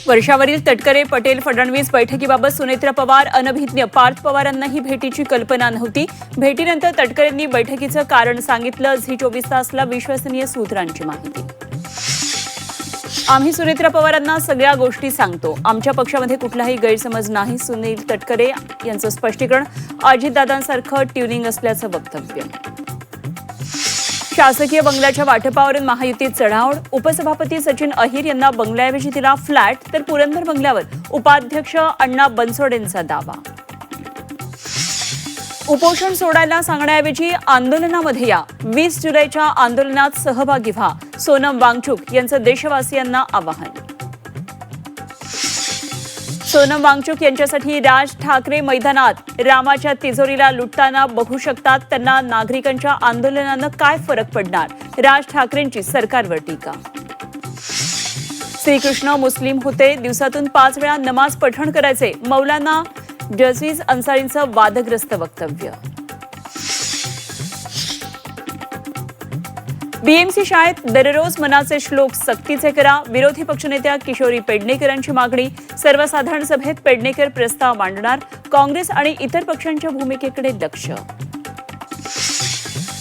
वर्षावरील तटकरे पटेल फडणवीस बैठकीबाबत सुनेत्रा पवार अनभिज्ञ पार्थ पवारांनाही भेटीची कल्पना नव्हती. भेटीनंतर तटकरेंनी बैठकीचं कारण सांगितलं. झी24 तासला विश्वसनीय सूत्रांची माहिती. आम्ही सुनेत्रा पवारांना सगळ्या गोष्टी सांगतो. आमच्या पक्षामध्ये कुठलाही गैरसमज नाही. सुनील तटकरे यांचं स्पष्टीकरण. अजितदादांसारखं ट्युनिंग असल्याचं वक्तव्य. शासकीय बंगल्याच्या वाटपावरून महायुतीत चढाओढ. उपसभापती सचिन अहिर यांना बंगल्याऐवजी दिला फ्लॅट, तर पुरंदर बंगल्यावर उपाध्यक्ष अण्णा बनसोडेंचा दावा. उपोषण सोडायला सांगण्याऐवजी आंदोलनामध्ये या. 20 जुलैच्या आंदोलनात सहभागी व्हा. सोनम वांगचुक यांचं देशवासियांना आवाहन. सोनम वांगचुक यांच्यासाठी राज ठाकरे मैदानात. रामाच्या तिजोरीला लुटताना बघू शकतात. त्यांना नागरिकांच्या आंदोलनानं काय फरक पडणार. राज ठाकरेंची सरकारवर टीका. श्रीकृष्ण मुस्लिम होते. दिवसातून 5 वेळा नमाज पठण करायचे. मौलाना जजीज अन्सारींचं वादग्रस्त वक्तव्य. बीएमसी शाळेत दररोज मनाचे श्लोक सक्तीचे करा. विरोधी पक्षनेत्या किशोरी पेडणेकरांची मागणी. सर्वसाधारण सभेत पेडणेकर प्रस्ताव मांडणार. काँग्रेस आणि इतर पक्षांच्या भूमिकेकडे लक्ष.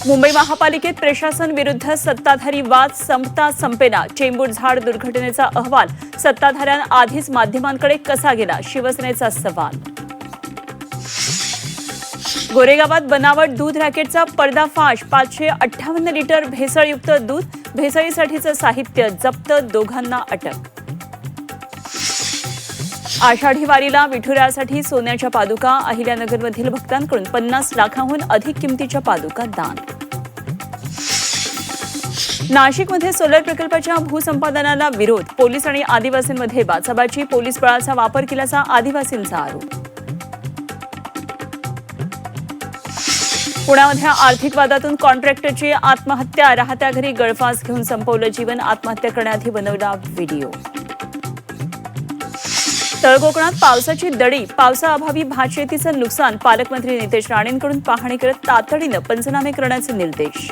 मुंबई महापालिकेत प्रशासन विरुद्ध सत्ताधारी वाद संपता संपेना. चेंबूर झाड दुर्घटनेचा अहवाल सत्ताधाऱ्यांआधीच माध्यमांकडे कसा गेला. शिवसेनेचा सवाल. गोरेगावात बनावट दूध रॅकेटचा पर्दाफाश. 558 लिटर भेसळयुक्त दूध. भेसळीसाठीचं साहित्य जप्त. दोघांना अटक. आषाढी वारीला विठुरायासाठी सोन्याच्या पादुका. अहिल्यानगरमधील भक्तांकडून 50 लाखांहून अधिक किमतीच्या पादुका दान. नाशिकमध्ये सोलर प्रकल्पाच्या भूसंपादनाला विरोध. पोलीस आणि आदिवासींमध्ये बाचाबाची. पोलीस बळाचा वापर केल्याचा आदिवासींचा आरोप. पुण्यामध्ये आर्थिक वादातून कॉन्ट्रॅक्टरची आत्महत्या. राहत्या घरी गळफास घेऊन संपवलं जीवन. आत्महत्या करण्याआधी बनवला व्हिडिओ. तळकोकणात पावसाची दडी. पावसाअभावी भातशेतीचं नुकसान. पालकमंत्री नितेश राणेंकडून पाहणी करत तातडीनं पंचनामे करण्याचे निर्देश.